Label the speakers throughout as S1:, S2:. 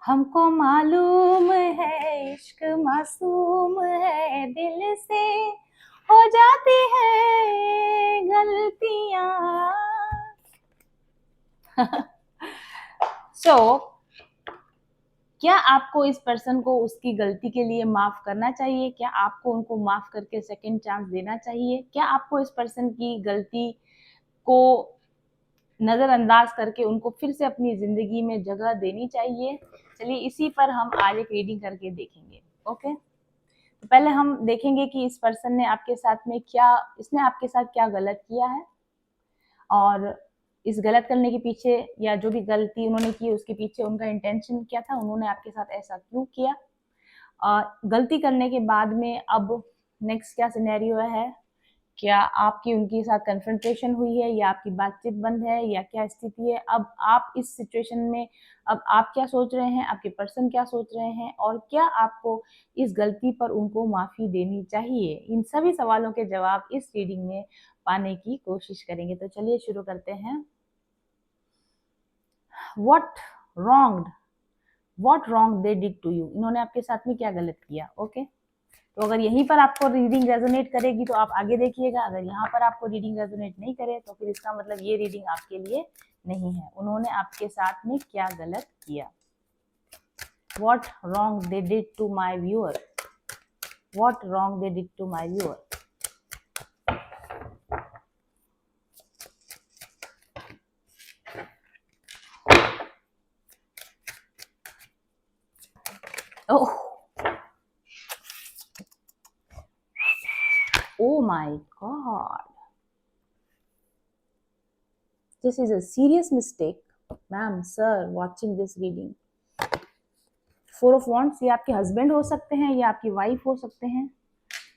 S1: हमको मालूम है इश्क मासूम है, दिल से हो जाती है गलतियां। सो क्या आपको इस पर्सन को उसकी गलती के लिए माफ करना चाहिए? क्या आपको उनको माफ करके सेकंड चांस देना चाहिए? क्या आपको इस पर्सन की गलती को नजरअंदाज करके उनको फिर से अपनी जिंदगी में जगह देनी चाहिए? चलिए इसी पर हम आज एक रीडिंग करके देखेंगे। ओके, तो पहले हम देखेंगे कि इस पर्सन ने आपके साथ में क्या, इसने आपके साथ क्या गलत किया है, और इस गलत करने के पीछे या जो भी गलती उन्होंने की उसके पीछे उनका इंटेंशन क्या था, उन्होंने आपके साथ ऐसा क्यों किया। गलती करने के बाद में अब नेक्स्ट क्या सिनेरियो है, क्या आपकी उनके साथ कन्फ्रंटेशन हुई है या आपकी बातचीत बंद है या क्या स्थिति है। अब आप इस सिचुएशन में, अब आप क्या सोच रहे हैं, आपके पर्सन क्या सोच रहे हैं, और क्या आपको इस गलती पर उनको माफी देनी चाहिए, इन सभी सवालों के जवाब इस रीडिंग में पाने की कोशिश करेंगे। तो चलिए शुरू करते हैं। What wrong, what wrong they did to you, इन्होंने आपके साथ में क्या गलत किया। ओके, तो अगर यहीं पर आपको रीडिंग रेजोनेट करेगी तो आप आगे देखिएगा, अगर यहाँ पर आपको रीडिंग रेजोनेट नहीं करे तो फिर इसका मतलब ये रीडिंग आपके लिए नहीं है। उन्होंने आपके साथ में क्या गलत किया। What wrong they did to my viewer, what wrong they did to my viewer. Oh, oh my God, this is a serious mistake, ma'am, sir, watching this reading. 4 of Wands, ये आपके हस्बैंड हो सकते हैं या आपकी wife हो सकते हैं,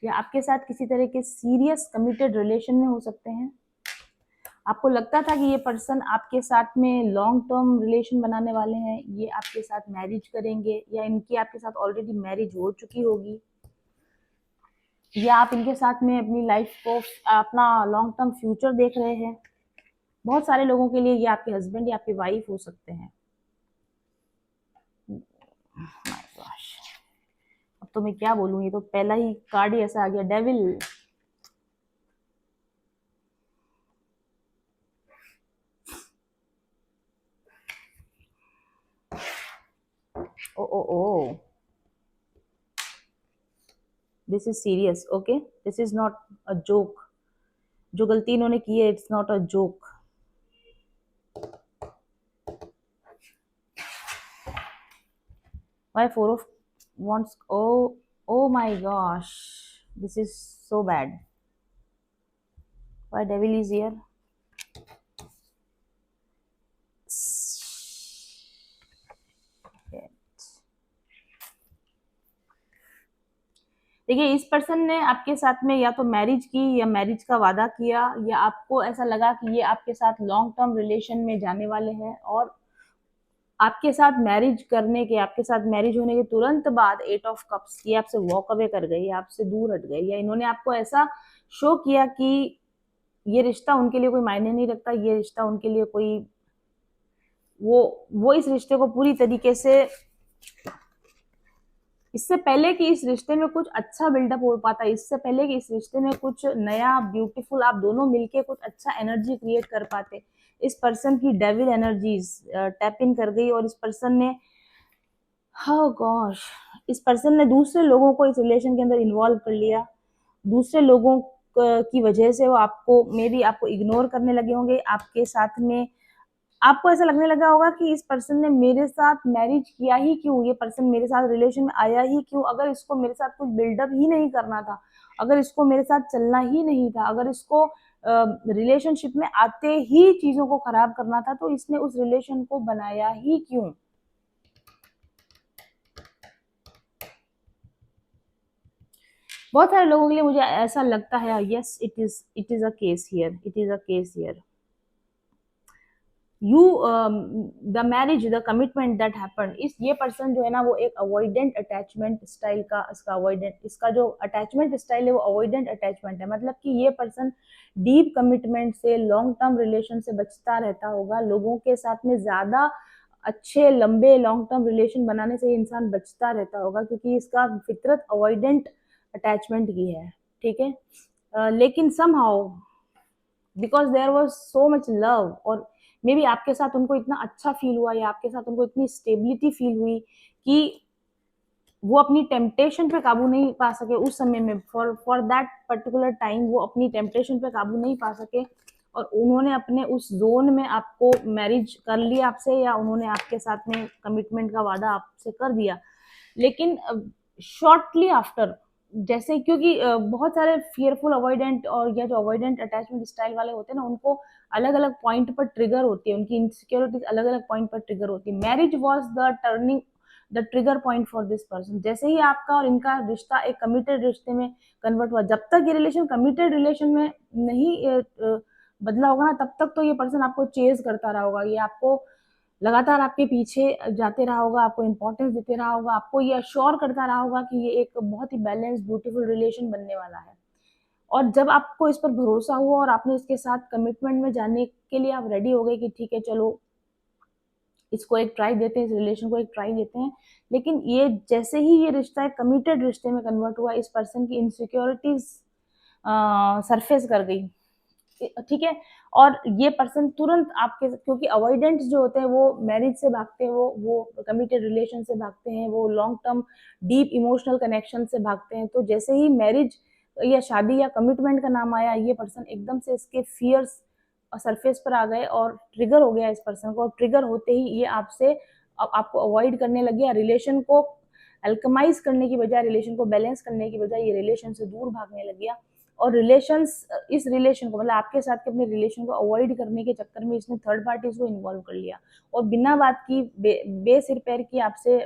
S1: या आपके साथ किसी तरह के सीरियस कमिटेड रिलेशन में हो सकते हैं। आपको लगता था कि ये पर्सन आपके साथ में लॉन्ग टर्म रिलेशन बनाने वाले हैं, ये आपके साथ मैरिज करेंगे, या इनकी आपके साथ ऑलरेडी मैरिज हो चुकी होगी, या आप इनके साथ में अपनी लाइफ को, अपना लॉन्ग टर्म फ्यूचर देख रहे हैं। बहुत सारे लोगों के लिए ये आपके हस्बैंड या आपकी वाइफ हो सकते हैं। My gosh, अब तो मैं क्या बोलूं, ये तो पहला ही कार्ड ही ऐसा आ गया, devil. Oh oh oh, this is serious. Okay, this is not a joke. जो गलती इन्होंने की है, it's not a joke. Why 4 of Wands? Oh my gosh, this is so bad. Why devil is here? देखिए, इस person ने आपके साथ में या तो मैरिज की या मैरिज का वादा किया, या आपको ऐसा लगा कि ये आपके साथ लॉन्ग टर्म रिलेशन में जाने वाले हैं, और आपके साथ मैरिज करने के, आपके साथ मैरिज होने के तुरंत बाद 8 of Cups, ये आपसे वॉक अवे कर गई, आपसे दूर हट गई, या इन्होंने आपको ऐसा शो किया कि ये रिश्ता उनके लिए कोई मायने नहीं रखता, ये रिश्ता उनके लिए कोई, वो इस रिश्ते को पूरी तरीके से, इससे पहले कि इस रिश्ते में कुछ अच्छा बिल्डअप हो पाता, इससे पहले कि इस रिश्ते में कुछ नया ब्यूटीफुल आप दोनों मिलके कुछ अच्छा एनर्जी क्रिएट कर पाते, इस पर्सन की डेविल एनर्जीज टैप इन कर गई, और इस पर्सन ने, हाउ गॉश, इस पर्सन ने दूसरे लोगों को इस रिलेशन के अंदर इन्वॉल्व कर लिया। दूसरे लोगों की वजह से वो आपको, मे बी आपको इग्नोर करने लगे होंगे, आपके साथ में आपको ऐसा लगने लगा होगा कि इस पर्सन ने मेरे साथ मैरिज किया ही क्यों, ये पर्सन मेरे साथ रिलेशन में आया ही क्यों, अगर इसको मेरे साथ कुछ बिल्डअप ही नहीं करना था, अगर इसको मेरे साथ चलना ही नहीं था, अगर इसको रिलेशनशिप में आते ही चीजों को खराब करना था, तो इसने उस रिलेशन को बनाया ही क्यों। बहुत सारे लोगों के लिए मुझे ऐसा लगता है, yes, it is a case here, it is a case here. You, the marriage, the commitment that happened, इस ये पर्सन जो है ना, वो एक अवॉइडेंट अटैचमेंट स्टाइल का, इसका अवॉइडेंट, इसका जो अटैचमेंट स्टाइल है वो अवॉइडेंट अटैचमेंट है। मतलब कि ये पर्सन डीप कमिटमेंट से, लॉन्ग टर्म रिलेशन से बचता रहता होगा, लोगों के साथ में ज्यादा अच्छे लंबे लॉन्ग टर्म रिलेशन बनाने से इंसान बचता रहता होगा, क्योंकि इसका फितरत अवॉइडेंट अटैचमेंट की है, ठीक है। लेकिन somehow because there was so much love, और मे बी आपके साथ उनको इतना अच्छा फील हुआ या आपके साथ उनको इतनी स्टेबिलिटी फील हुई कि वो अपनी टेम्पटेशन पे काबू नहीं पा सके उस समय में, फॉर दैट पर्टिकुलर टाइम वो अपनी टेम्पटेशन पे काबू नहीं पा सके, और उन्होंने अपने उस जोन में आपको मैरिज कर लिया आपसे, या उन्होंने आपके साथ में कमिटमेंट का वादा आपसे कर दिया। लेकिन शॉर्टली आफ्टर, जैसे क्योंकि बहुत सारे फियरफुल अवॉइडेंट और या जो अवॉइडेंट अटैचमेंट स्टाइल वाले होते हैं ना, उनको अलग अलग पॉइंट पर ट्रिगर होती है, उनकी इनसिक्योरिटीज अलग अलग पॉइंट पर ट्रिगर होती है। Marriage was the trigger point for this person. जैसे ही आपका और इनका रिश्ता एक कमिटेड रिश्ते में कन्वर्ट हुआ, जब तक ये रिलेशन कमिटेड रिलेशन में नहीं बदला होगा ना, तब तक तो ये पर्सन आपको चेज करता रहा होगा, ये आपको लगातार आपके पीछे जाते रहा होगा, आपको इंपॉर्टेंस देते रहा होगा, आपको ये अश्योर करता रहा होगा कि ये एक बहुत ही बैलेंस ब्यूटीफुल रिलेशन बनने वाला है। और जब आपको इस पर भरोसा हुआ और आपने इसके साथ कमिटमेंट में जाने के लिए आप रेडी हो गए कि ठीक है चलो इसको एक ट्राई देते हैं, इस रिलेशन को एक ट्राई देते हैं, लेकिन ये जैसे ही ये रिश्ता एक कमिटेड रिश्ते में कन्वर्ट हुआ, इस पर्सन की इनसिक्योरिटीज सरफेस कर गई, ठीक है। और ये पर्सन तुरंत आपके, क्योंकि अवॉइडेंट्स जो होते हैं वो मैरिज से भागते हैं, वो कमिटेड रिलेशन से भागते हैं, वो long term deep emotional connection से भागते हैं। तो जैसे ही मैरिज या शादी या कमिटमेंट का नाम आया, ये पर्सन एकदम से इसके फियर्स सरफेस पर आ गए और ट्रिगर हो गया इस पर्सन को, और ट्रिगर होते ही ये आपसे आपको अवॉइड करने लग गया, रिलेशन को अल्कमाइज करने की बजाय, रिलेशन को बैलेंस करने की बजाय ये रिलेशन से दूर भागने लग गया। और रिलेशंस, इस रिलेशन को मतलब आपके साथ के अपने रिलेशन को अवॉइड करने के चक्कर में इसने थर्ड पार्टीज को इन्वॉल्व कर लिया, और बिना बात की बेसिर पैर की आपसे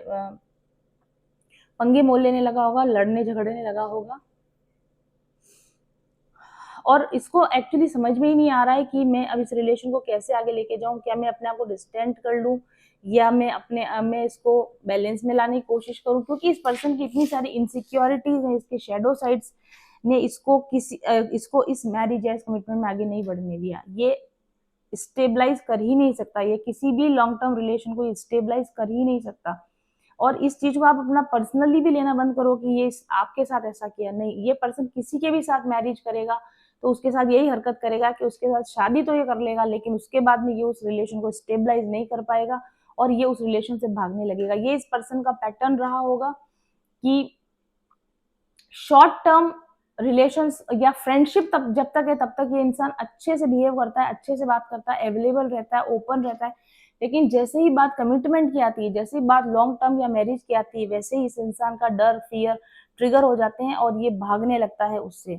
S1: पंगे मोल लेने लगा होगा, लड़ने झगड़ने लगा होगा। और इसको एक्चुअली समझ में ही नहीं आ रहा है कि मैं अब इस रिलेशन को कैसे आगे लेके जाऊं, क्या मैं अपने आप को डिस्टेंट कर लूं या मैं इसको बैलेंस में लाने की कोशिश करूं, क्योंकि इस पर्सन की इतनी सारी इनसिक्योरिटीज हैं, इसके शेडो साइड्स ने इसको इस मैरिज या इस कमिटमेंट में आगे नहीं बढ़ने दिया। ये स्टेबलाइज कर ही नहीं सकता, ये किसी भी लॉन्ग टर्म रिलेशन को स्टेबलाइज कर ही नहीं सकता। और इस चीज को आप अपना पर्सनली भी लेना बंद करो कि ये आपके साथ ऐसा किया, नहीं, ये पर्सन किसी के भी साथ मैरिज करेगा तो उसके साथ यही हरकत करेगा कि उसके साथ शादी तो ये कर लेगा, लेकिन उसके बाद में ये उस रिलेशन को स्टेबलाइज नहीं कर पाएगा और ये उस रिलेशन से भागने लगेगा। ये इस पर्सन का पैटर्न रहा होगा कि शॉर्ट टर्म रिलेशंस या फ्रेंडशिप तब जब तक है तब तक ये इंसान अच्छे से बिहेव करता है, अच्छे से बात करता है, अवेलेबल रहता है, ओपन रहता है, लेकिन जैसे ही बात कमिटमेंट की आती है, जैसे ही बात लॉन्ग टर्म या मैरिज की आती है, वैसे ही इस इंसान का डर, फियर ट्रिगर हो जाते हैं और ये भागने लगता है उससे,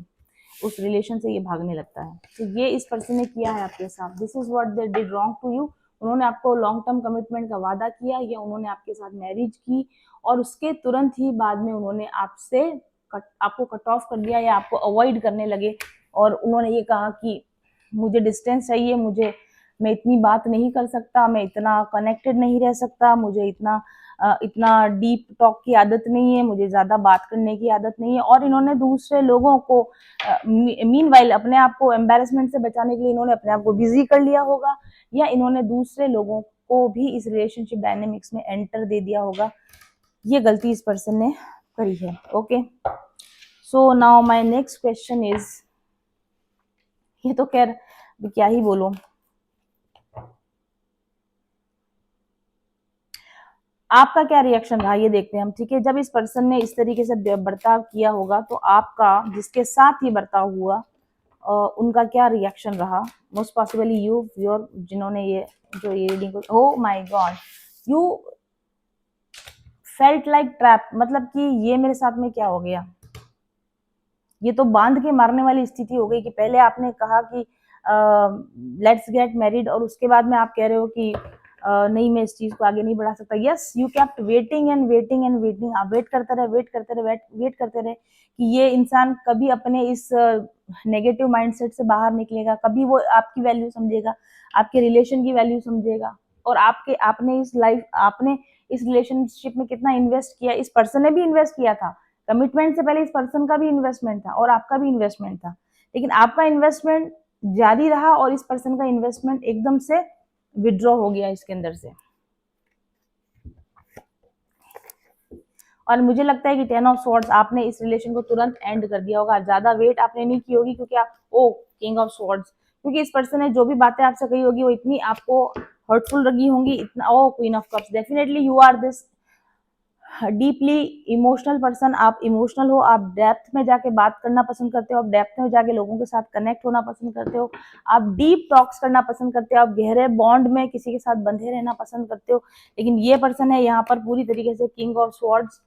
S1: उस रिलेशन से ये भागने लगता है। तो ये इस पर्सन ने किया है आपके साथ, this is what they did wrong to you. उन्होंने आपको लॉन्ग टर्म कमिटमेंट का वादा किया या उन्होंने आपके साथ मैरिज की और उसके तुरंत ही बाद में उन्होंने आपको कट ऑफ कर दिया या आपको अवॉइड करने लगे, और उन्होंने ये कहा कि मुझे डिस्टेंस चाहिए, मैं इतनी बात नहीं कर सकता, मैं इतना कनेक्टेड नहीं रह सकता, मुझे इतना डीप टॉक की आदत नहीं है, मुझे ज़्यादा बात करने की आदत नहीं है। और इन्होंने दूसरे लोगों को मीनवाइल अपने आप को एम्बेरसमेंट से बचाने के लिए इन्होंने अपने आप को बिजी कर लिया होगा, या इन्होंने दूसरे लोगों को भी इस रिलेशनशिप डायनेमिक्स में एंटर दे दिया होगा। ये गलती इस पर्सन ने करी है। Okay, so now my next question is, ये तो खैर क्या ही बोलूं, आपका क्या रिएक्शन रहा ये देखते हैं हम, ठीक है। जब इस पर्सन ने इस तरीके से बर्ताव किया होगा तो आपका, जिसके साथ ये बर्ताव हुआ, उनका क्या रिएक्शन रहा। मोस्ट पॉसिबली योर जिन्होंने ये रीडिंग को, oh my God, you felt like trap, मतलब कि ये मेरे साथ में क्या हो गया, ये तो बांध के मारने वाली स्थिति हो गई कि पहले आपने कहा कि लेट्स गेट मैरिड और उसके बाद में आप कह रहे हो कि नहीं, मैं इस चीज को आगे नहीं बढ़ा सकता। Yes, you kept waiting and waiting and waiting, आप वेट करते रहे, वेट करते रहे कि ये इंसान कभी अपने इस नेगेटिव माइंडसेट से बाहर निकलेगा, कभी वो आपकी वैल्यू समझेगा, आपके रिलेशन की वैल्यू समझेगा। और आपने इस रिलेशनशिप में कितना इन्वेस्ट किया, इस पर्सन ने भी इन्वेस्ट किया था, कमिटमेंट से पहले इस पर्सन का भी इन्वेस्टमेंट था और आपका भी इन्वेस्टमेंट था, लेकिन आपका इन्वेस्टमेंट जारी रहा और इस पर्सन का इन्वेस्टमेंट एकदम से विड्रॉ हो गया इसके अंदर से। और मुझे लगता है कि 10 ऑफ स्वॉर्ड्स आपने इस रिलेशन को तुरंत एंड कर दिया होगा, ज्यादा वेट आपने नहीं की होगी, क्योंकि आप ओ किंग ऑफ स्वॉर्ड्स, क्योंकि इस पर्सन ने जो भी बातें आपसे कही होगी वो इतनी आपको हर्टफुल लगी होंगी, इतना oh queen of cups, definitely you are this deeply emotional person, आप इमोशनल हो, आप डेप्थ में जाके बात करना पसंद करते हो, आप डेप्थ में जाके लोगों के साथ कनेक्ट होना पसंद करते हो, आप डीप टॉक्स करना पसंद करते हो, आप गहरे बॉन्ड में किसी के साथ बंधे रहना पसंद करते हो। लेकिन ये पर्सन है यहाँ पर पूरी तरीके से किंग ऑफ स्वॉर्ड्स,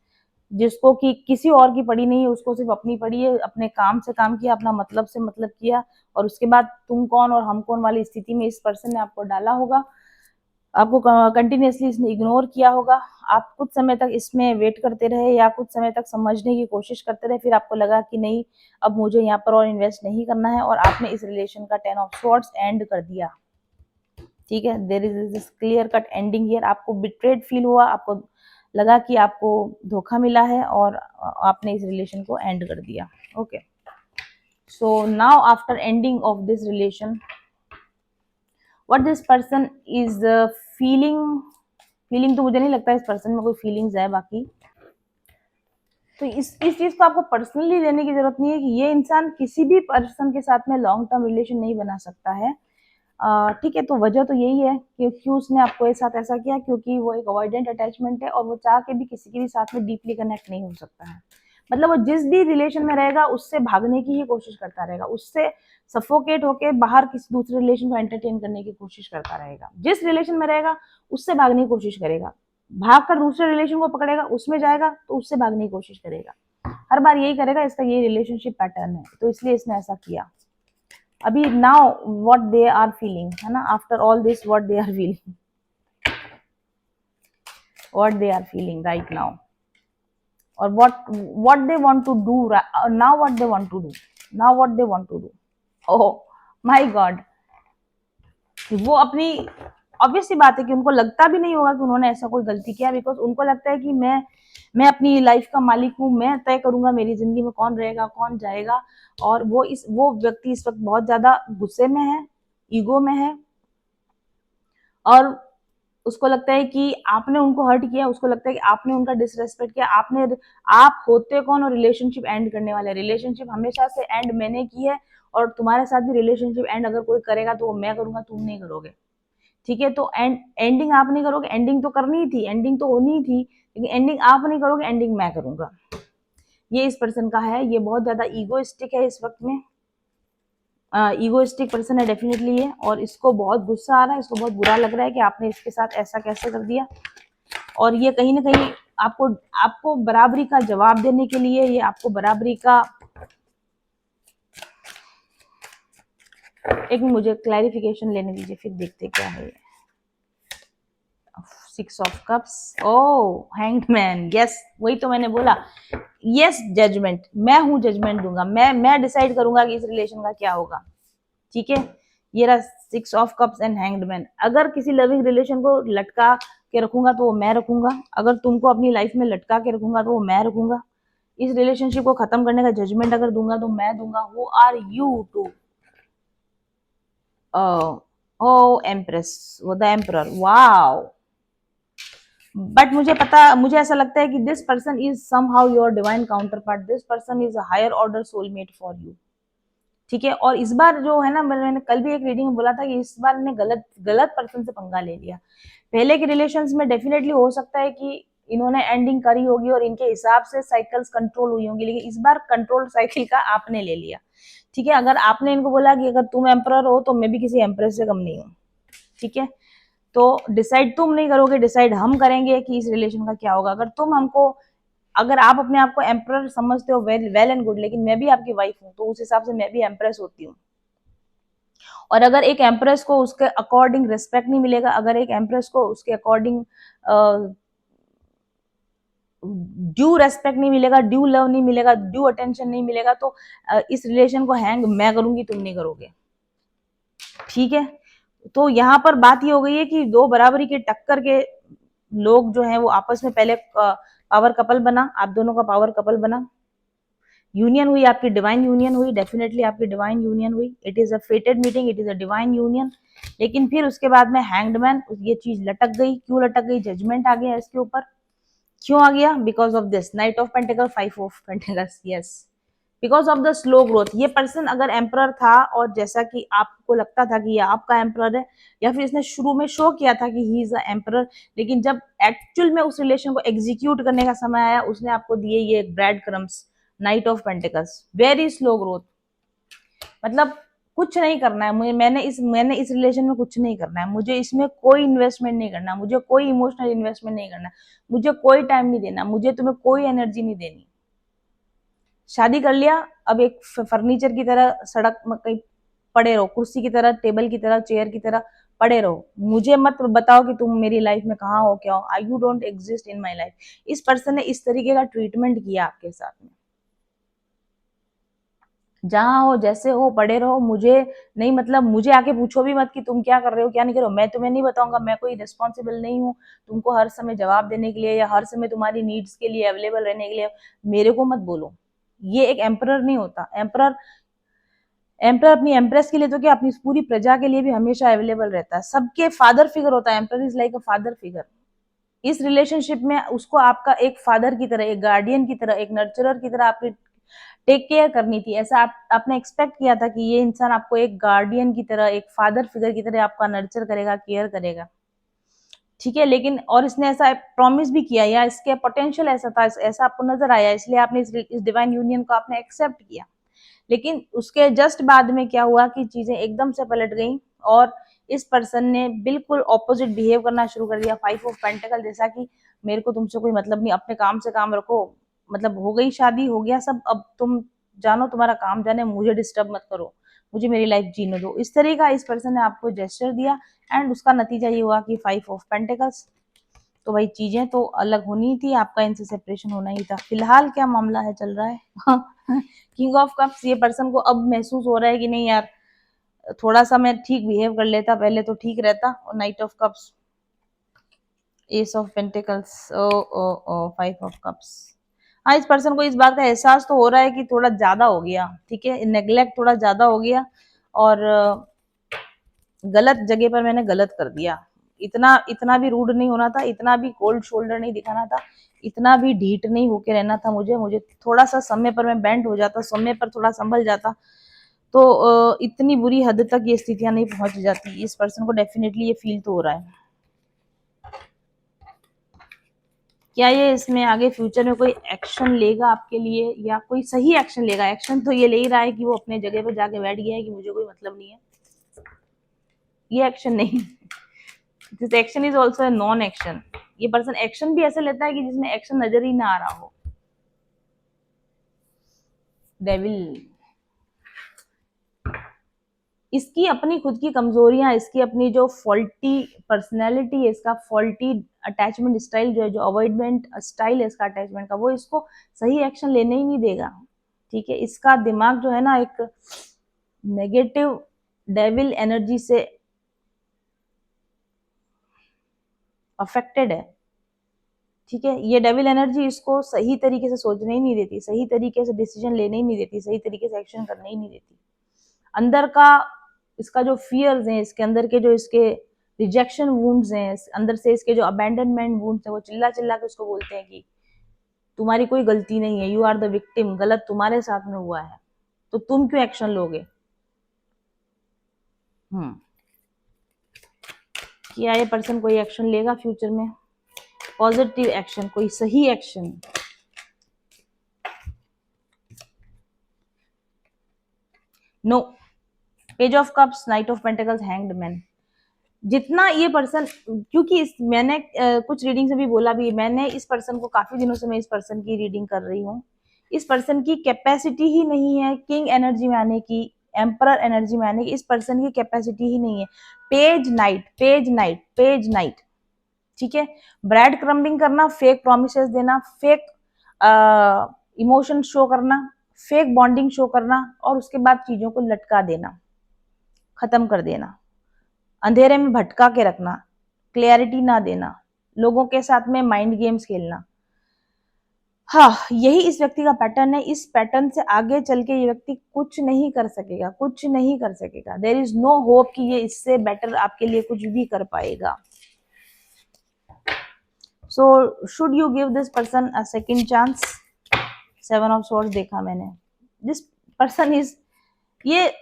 S1: जिसको कि किसी और की पड़ी नहीं है, उसको सिर्फ अपनी पड़ी है, अपने काम से काम किया, अपना मतलब से मतलब किया, और उसके बाद तुम कौन और हम कौन वाली स्थिति में इस पर्सन ने आपको डाला होगा, आपको कंटिन्यूअसली इसने इग्नोर किया होगा, आप कुछ समय तक इसमें वेट करते रहे या कुछ समय तक समझने की कोशिश करते रहे, फिर आपको लगा कि नहीं अब मुझे यहाँ पर और इन्वेस्ट नहीं करना है, और आपने इस रिलेशन का 10 ऑफ स्वॉर्ड्स एंड कर दिया। ठीक है, there is this clear cut ending here, आपको बिट्रेड फील हुआ, आपको लगा कि आपको धोखा मिला है और आपने इस रिलेशन को एंड कर दिया। Okay, so now after ending of this relation what this person is feeling तो मुझे नहीं लगता इस पर्सन में कोई फीलिंग्स है, बाकी तो इस चीज को आपको पर्सनली लेने की जरूरत नहीं है कि ये इंसान किसी भी पर्सन के साथ में लॉन्ग टर्म रिलेशन नहीं बना सकता है। ठीक है, तो वजह तो यही है कि क्यों उसने आपको एक साथ ऐसा किया, क्योंकि वो एक अवॉइडेंट अटैचमेंट है और वो चाह के भी किसी के भी साथ में डीपली कनेक्ट नहीं हो सकता है। मतलब वो जिस भी रिलेशन में रहेगा उससे भागने की ही कोशिश करता रहेगा, उससे सफोकेट होके बाहर किसी दूसरे रिलेशन को एंटरटेन करने की कोशिश करता रहेगा, जिस रिलेशन में रहेगा उससे भागने की कोशिश करेगा, भागकर दूसरे रिलेशन को पकड़ेगा, उसमें जाएगा तो उससे भागने की कोशिश करेगा, हर बार यही करेगा, इसका ये रिलेशनशिप पैटर्न है, तो इसलिए इसने ऐसा किया। अभी now what they are feeling, है ना, after all this what they are feeling, what they are feeling right now, और what they want to do now, what they want to do now, what they want to do, oh my god, वो अपनी obvious सी बात है कि उनको लगता भी नहीं होगा कि उन्होंने ऐसा कोई गलती किया, बिकॉज उनको लगता है कि मैं अपनी लाइफ का मालिक हूँ, मैं तय करूंगा मेरी जिंदगी में कौन रहेगा कौन जाएगा, और वो व्यक्ति इस वक्त बहुत ज्यादा गुस्से में है, ईगो में है, और उसको लगता है कि आपने उनको हर्ट किया, उसको लगता है कि आपने उनका डिसरेस्पेक्ट किया, आप होते कौन और रिलेशनशिप एंड करने वाले, रिलेशनशिप हमेशा से एंड मैंने की है, और तुम्हारे साथ भी रिलेशनशिप एंड अगर कोई करेगा तो वो मैं करूंगा, तुम नहीं करोगे। ठीक है, तो एंडिंग आप नहीं करोगे, एंडिंग तो करनी थी, एंडिंग तो होनी थी, लेकिन एंडिंग आप नहीं करोगे, एंडिंग मैं करूंगा। ये इस पर्सन का है, ये बहुत ज्यादा ईगोइस्टिक है इस वक्त में, ईगोइस्टिक पर्सन है डेफिनेटली ये, और इसको बहुत गुस्सा आ रहा है, इसको बहुत बुरा लग रहा है कि आपने इसके साथ ऐसा कैसे कर दिया, और ये कहीं ना कहीं आपको आपको बराबरी का जवाब देने के लिए, ये आपको बराबरी का, एक मुझे क्लैरिफिकेशन लेने दीजिए फिर देखते क्या है। 6 of cups, oh hanged man, yes वही तो मैंने बोला, यस जजमेंट, मैं हूं जजमेंट दूंगा, मैं डिसाइड करूंगा कि इस रिलेशन का क्या होगा। ठीक है, ये रहा 6 of cups and hanged man, अगर किसी लविंग रिलेशन को लटका के रखूंगा तो वो मैं रखूंगा, अगर तुमको अपनी लाइफ में लटका के रखूंगा तो वो मैं रखूंगा, इस रिलेशनशिप को खत्म करने का जजमेंट अगर दूंगा तो मैं दूंगा। Who are you to, oh empress, वो द एम्परर, वाओ, बट मुझे ऐसा लगता है कि this person is somehow your divine counterpart, this person is a higher order soulmate for you. ठीक है, और इस बार जो है ना, मैंने कल भी एक रीडिंग में बोला था कि इस बार ने गलत पर्सन से पंगा ले लिया। पहले के रिलेशंस में डेफिनेटली हो सकता है कि इन्होंने एंडिंग करी होगी और इनके हिसाब से साइकिल्स कंट्रोल हुई होंगी, लेकिन इस बार कंट्रोल साइकिल का आपने ले लिया। ठीक है, अगर आपने इनको बोला कि अगर तुम एम्परर हो तो मैं भी किसी एम्प्रेस से कम नहीं हूँ। ठीक है, तो डिसाइड तुम नहीं करोगे, डिसाइड हम करेंगे कि इस रिलेशन का क्या होगा। अगर आप अपने आप को एम्प्रर समझते हो, वेल एंड गुड, लेकिन मैं भी आपकी वाइफ हूं, तो उस हिसाब से मैं भी एम्प्रेस होती हूँ। और अगर एक एम्प्रेस को उसके अकॉर्डिंग रिस्पेक्ट नहीं मिलेगा, अगर एक एम्प्रेस को उसके अकॉर्डिंग ड्यू रेस्पेक्ट नहीं मिलेगा, ड्यू लव नहीं मिलेगा, ड्यू अटेंशन नहीं मिलेगा, तो इस रिलेशन को हैंग मैं करूंगी, तुम नहीं करोगे। ठीक है, तो यहाँ पर बात ये हो गई है कि दो बराबरी के टक्कर के लोग जो हैं वो आपस में पहले पावर कपल बना, आप दोनों का पावर कपल बना, यूनियन हुई, आपकी डिवाइन यूनियन हुई, डेफिनेटली आपकी डिवाइन यूनियन हुई, it is a फेटेड meeting, it is a divine union. लेकिन फिर उसके बाद में हैंग्ड मैन, ये चीज लटक गई, क्यों लटक गई, जजमेंट आ गया इसके ऊपर। क्यों आ गया? Because of this night of pentacle, five of pentacles, yes, because of the slow growth. ये पर्सन अगर एम्परर था और जैसा कि आपको लगता था कि ये आपका एम्परर है, या फिर इसने शुरू में शो किया था कि ही इज अ एम्परर, लेकिन जब एक्चुअल में उस रिलेशन को एग्जीक्यूट करने का समय आया, उसने आपको दिए ये bread crumbs, night of pentacles, very slow growth. मतलब कुछ नहीं करना है मुझे, मैंने इस रिलेशन में कुछ नहीं करना है, मुझे इसमें कोई इन्वेस्टमेंट नहीं करना, मुझे कोई इमोशनल इन्वेस्टमेंट नहीं करना, मुझे कोई टाइम नहीं देना, मुझे तुम्हें कोई एनर्जी नहीं देनी। शादी कर लिया, अब एक फर्नीचर की तरह सड़क में कहीं पड़े रहो, कुर्सी की तरह, टेबल की तरह, चेयर की तरह पड़े रहो, मुझे मत बताओ कि तुम मेरी लाइफ में कहाँ हो, क्या हो, I you don't exist in my life. इस पर्सन ने इस तरीके का ट्रीटमेंट किया आपके साथ में। जहां हो जैसे हो पड़े रहो, मुझे नहीं, मतलब मुझे आके पूछो भी मत कि तुम क्या कर रहे हो क्या नहीं कर रहे हो, मैं तुम्हें नहीं बताऊंगा, मैं कोई रिस्पॉन्सिबल नहीं हूँ तुमको हर समय जवाब देने के लिए या हर समय तुम्हारी नीड्स के लिए अवेलेबल रहने के लिए, मेरे को मत बोलो। ये एक एम्परर नहीं होता। एम्परर एम्परर अपनी एम्प्रेस के लिए तो क्या, अपनी पूरी प्रजा के लिए भी हमेशा अवेलेबल रहता है, सबके फादर फिगर होता है। Emperor is like a father figure. इस रिलेशनशिप में उसको आपका एक फादर की तरह, एक गार्डियन की तरह, एक नर्चरर की तरह आपकी टेक केयर करनी थी। ऐसा आपने एक्सपेक्ट किया था कि ये इंसान आपको एक गार्डियन की तरह, एक फादर फिगर की तरह आपका नर्चर करेगा, केयर करेगा, ठीक है। लेकिन और इसने ऐसा प्रॉमिस भी किया, या इसके पोटेंशियल ऐसा था, ऐसा आपको नजर आया, इसलिए आपने इस डिवाइन यूनियन को आपने एक्सेप्ट किया। लेकिन उसके जस्ट बाद में क्या हुआ कि चीजें एकदम से पलट गई, और इस पर्सन ने बिल्कुल ऑपोजिट बिहेव करना शुरू कर दिया। फाइव ऑफ पेंटिकल, जैसा कि मेरे को तुमसे कोई मतलब नहीं, अपने काम से काम रखो, मतलब हो गई शादी, हो गया सब, अब तुम जानो, तुम्हारा काम जाने, मुझे डिस्टर्ब मत करो, मुझे मेरी लाइफ जीने दो। इस तरह का इस पर्सन ने आपको जेस्चर दिया, एंड उसका नतीजा ये हुआ कि फाइव ऑफ पेंटिकल्स। तो भाई चीजें तो अलग होनी थी, आपका इनसे सेपरेशन होना ही था। फिलहाल क्या मामला है चल रहा है? किंग ऑफ कप्स, ये पर्सन को अब महसूस हो रहा है कि नहीं यार, थोड़ा सा मैं ठीक बिहेव कर लेता पहले तो ठीक रहता। और knight of cups, ace of pentacles, oh oh oh, five of cups. हाँ, इस पर्सन को इस बात का एहसास तो हो रहा है कि थोड़ा ज्यादा हो गया, ठीक है, नेग्लेक्ट थोड़ा ज्यादा हो गया, और गलत जगह पर मैंने गलत कर दिया। इतना इतना भी रूड नहीं होना था, इतना भी कोल्ड शोल्डर नहीं दिखाना था, इतना भी ढीठ नहीं होके रहना था। मुझे थोड़ा सा समय पर मैं बेंड हो जाता, समय पर थोड़ा संभल जाता, तो इतनी बुरी हद तक ये स्थितियां नहीं पहुंच जाती। इस पर्सन को डेफिनेटली ये फील तो हो रहा है। क्या ये इसमें आगे फ्यूचर में कोई एक्शन लेगा आपके लिए, या कोई सही एक्शन लेगा? एक्शन तो ये ले ही रहा है कि वो अपने जगह पे जाके बैठ गया है कि मुझे कोई मतलब नहीं है, ये एक्शन नहीं। This action is also non action. ये पर्सन एक्शन भी ऐसे लेता है कि जिसमें एक्शन नजर ही ना आ रहा हो। डेविल, इसकी अपनी खुद की कमजोरियां, इसकी अपनी जो फॉल्टी पर्सनैलिटी है, इसका फॉल्टी अटैचमेंट स्टाइल जो है, जो अवॉइडमेंट स्टाइल है इसका अटैचमेंट का, वो इसको सही एक्शन लेने ही नहीं देगा, ठीक है। इसका दिमाग जो है ना, एक नेगेटिव डेविल एनर्जी से अफेक्टेड है, ठीक है। ये डेविल एनर्जी इसको सही तरीके से सोचने ही नहीं देती, सही तरीके से डिसीजन लेने ही नहीं देती, सही तरीके से एक्शन करने ही नहीं देती। अंदर का इसका जो फियर्स हैं, इसके अंदर के जो इसके रिजेक्शन वुंड्स हैं, अंदर से इसके जो अबैंडनमेंट वुंड्स हैं, वो चिल्ला चिल्ला के उसको बोलते हैं कि तुम्हारी कोई गलती नहीं है, यू आर द विक्टिम, गलत तुम्हारे साथ में हुआ है, तो तुम क्यों एक्शन लोगे? क्या ये पर्सन कोई एक्शन लेगा फ्यूचर में? पॉजिटिव एक्शन, कोई सही action? No. Page of cups, knight of pentacles, hanged man. जितना ये पर्सन, क्योंकि मैंने कुछ रीडिंग से भी बोला भी, मैंने इस पर्सन को काफी दिनों से मैं इस पर्सन की रीडिंग कर रही हूँ। इस पर्सन की कैपेसिटी ही नहीं है किंग एनर्जी में आने की, एम्परर एनर्जी में आने की, इस पर्सन की कैपेसिटी ही नहीं है। Page night, page night, page night, ठीक है। ब्रेड क्रम्बिंग करना, फेक प्रोमिस देना, फेक इमोशन शो करना, फेक बॉन्डिंग शो करना, और उसके बाद चीजों को लटका देना, खत्म कर देना, अंधेरे में भटका के रखना, क्लियरिटी ना देना, लोगों के साथ में माइंड गेम्स खेलना। हाँ, यही इस व्यक्ति का पैटर्न है। इस पैटर्न से आगे चल के ये व्यक्ति कुछ नहीं कर सकेगा, कुछ नहीं कर सकेगा। देयर इज नो होप कि ये इससे बेटर आपके लिए कुछ भी कर पाएगा। So should you give this person a second chance? 7 of swords देखा मैंने। दिस पर्सन इज, ये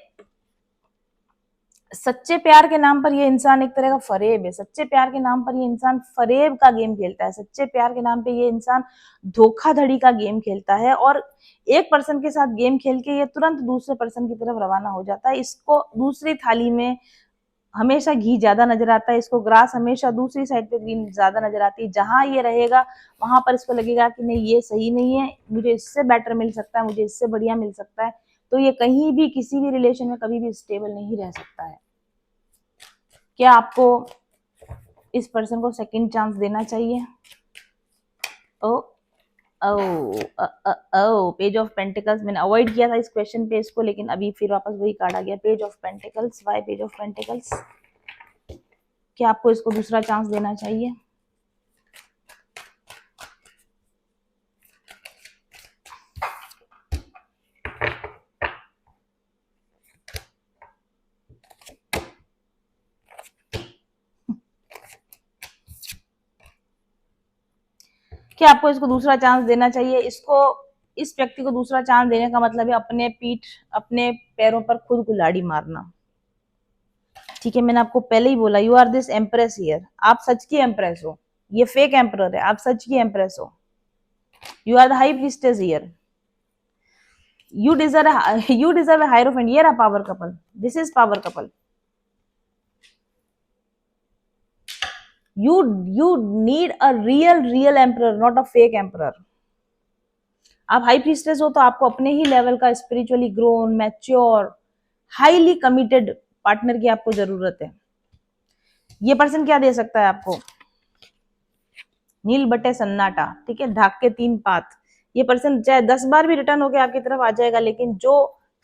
S1: सच्चे प्यार के नाम पर ये इंसान एक तरह का फरेब है। सच्चे प्यार के नाम पर ये इंसान फरेब का गेम खेलता है। सच्चे प्यार के नाम पे ये इंसान धोखाधड़ी का गेम खेलता है, और एक पर्सन के साथ गेम खेल के ये तुरंत दूसरे पर्सन की तरफ रवाना हो जाता है। इसको दूसरी थाली में हमेशा घी ज्यादा नजर आता है, इसको ग्रास हमेशा दूसरी साइड पे ग्रीन ज्यादा नजर आती है। जहां ये रहेगा वहां पर इसको लगेगा कि नहीं, ये सही नहीं है, मुझे इससे बेटर मिल सकता है, मुझे इससे बढ़िया मिल सकता है। तो ये कहीं भी किसी भी रिलेशन में कभी भी स्टेबल नहीं रह सकता है। क्या आपको इस पर्सन को सेकंड चांस देना चाहिए? ओ oh O page of pentacles. मैंने अवॉइड किया था इस क्वेश्चन पे इसको, लेकिन अभी फिर वापस वही कार्ड आ गया, page of pentacles. Why page of pentacles? क्या आपको इसको दूसरा चांस देना चाहिए? क्या आपको इसको दूसरा चांस देना चाहिए? इसको, इस व्यक्ति को दूसरा चांस देने का मतलब है अपने पैरों पर खुद कुल्हाड़ी मारना। ठीक है, मैंने आपको पहले ही बोला, you are this empress here. आप सच की एम्प्रेस हो, ये फेक एम्परर है, आप सच की एम्प्रेस हो। You are the high priestess here. You deserve a hierophant. You're a power couple. This is power couple. You need a real emperor, not a fake emperor. आप high priestess हो तो आपको अपने ही लेवल का spiritually grown, mature, highly committed partner की आपको जरूरत है। ये पर्सन क्या दे सकता है आपको? नील बटे सन्नाटा। ठीक है, ढाक के 3 पात। ये पर्सन चाहे 10 बार भी रिटर्न होके आपकी तरफ आ जाएगा, लेकिन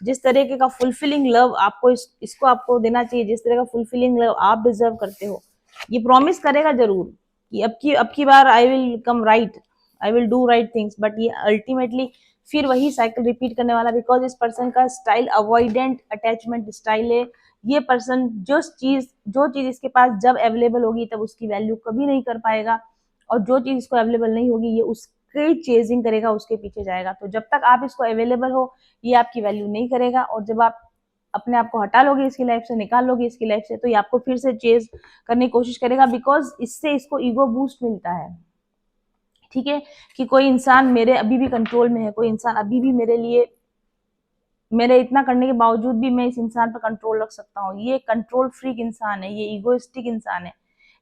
S1: जिस तरीके का फुलफिलिंग लव आपको इसको आपको देना चाहिए, जिस तरह का फुलफिलिंग लव आप डिजर्व करते हो, ये प्रॉमिस करेगा जरूर कि अब की बार I will come right, I will do right things. But ये अल्टीमेटली फिर वही साइकिल रिपीट करने वाला, बिकॉज इस पर्सन का स्टाइल अवॉइडेंट अटैचमेंट स्टाइल है। ये पर्सन जो चीज इसके पास जब अवेलेबल होगी तब उसकी वैल्यू कभी नहीं कर पाएगा, और जो चीज इसको अवेलेबल नहीं होगी ये उसके चेजिंग करेगा, उसके पीछे जाएगा। तो जब तक आप इसको अवेलेबल हो ये आपकी वैल्यू नहीं करेगा, और जब आप अपने आप को हटा लोगे इसकी लाइफ से, निकाल लोगे इसकी लाइफ से, तो ये आपको फिर से चेज करने की कोशिश करेगा, बिकॉज इससे इसको ईगो बूस्ट मिलता है। ठीक है, कि कोई इंसान मेरे अभी भी कंट्रोल में है, कोई इंसान अभी भी मेरे लिए, मेरे इतना करने के बावजूद भी मैं इस इंसान पर कंट्रोल रख सकता हूँ। ये कंट्रोल फ्रीक इंसान है, ये ईगोइस्टिक इंसान है।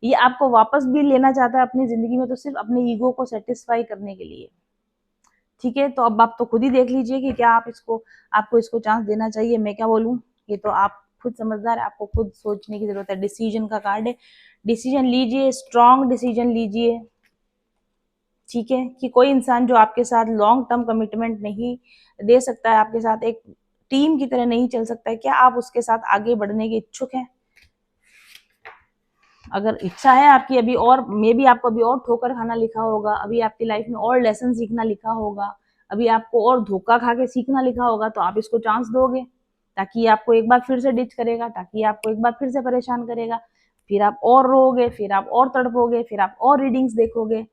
S1: ये आपको वापस भी लेना चाहता है अपनी जिंदगी में, तो सिर्फ अपने ईगो को सेटिस्फाई करने के लिए। ठीक है, तो अब आप तो खुद ही देख लीजिए कि क्या आपको इसको चांस देना चाहिए। मैं क्या बोलूं, ये तो आप खुद समझदार है, आपको खुद सोचने की जरूरत है। डिसीजन का कार्ड है, डिसीजन लीजिए, स्ट्रॉन्ग डिसीजन लीजिए। ठीक है, कि कोई इंसान जो आपके साथ लॉन्ग टर्म कमिटमेंट नहीं दे सकता है, आपके साथ एक टीम की तरह नहीं चल सकता है, क्या आप उसके साथ आगे बढ़ने के इच्छुक हैं? अगर इच्छा है आपकी अभी, और मे भी आपको अभी और ठोकर खाना लिखा होगा, अभी आपकी लाइफ में और लेसन सीखना लिखा होगा, अभी आपको और धोखा खा के सीखना लिखा होगा, तो आप इसको चांस दोगे, ताकि आपको एक बार फिर से डिच करेगा, ताकि आपको एक बार फिर से परेशान करेगा, फिर आप और रोगे, फिर आप और तड़पोगे, फिर आप और रीडिंग्स देखोगे।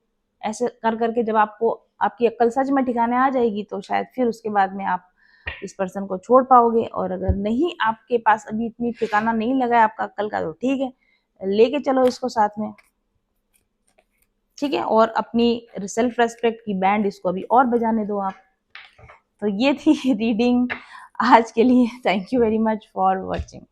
S1: ऐसे कर करके जब आपको आपकी अक्ल सच में ठिकाने आ जाएगी, तो शायद फिर उसके बाद में आप इस पर्सन को छोड़ पाओगे। और अगर नहीं, आपके पास अभी इतनी ठिकाना नहीं लगा है आपका अक्ल का, तो ठीक है, लेके चलो इसको साथ में। ठीक है, और अपनी सेल्फ रेस्पेक्ट की बैंड इसको अभी और बजाने दो आप। तो ये थी रीडिंग आज के लिए। Thank you very much for watching.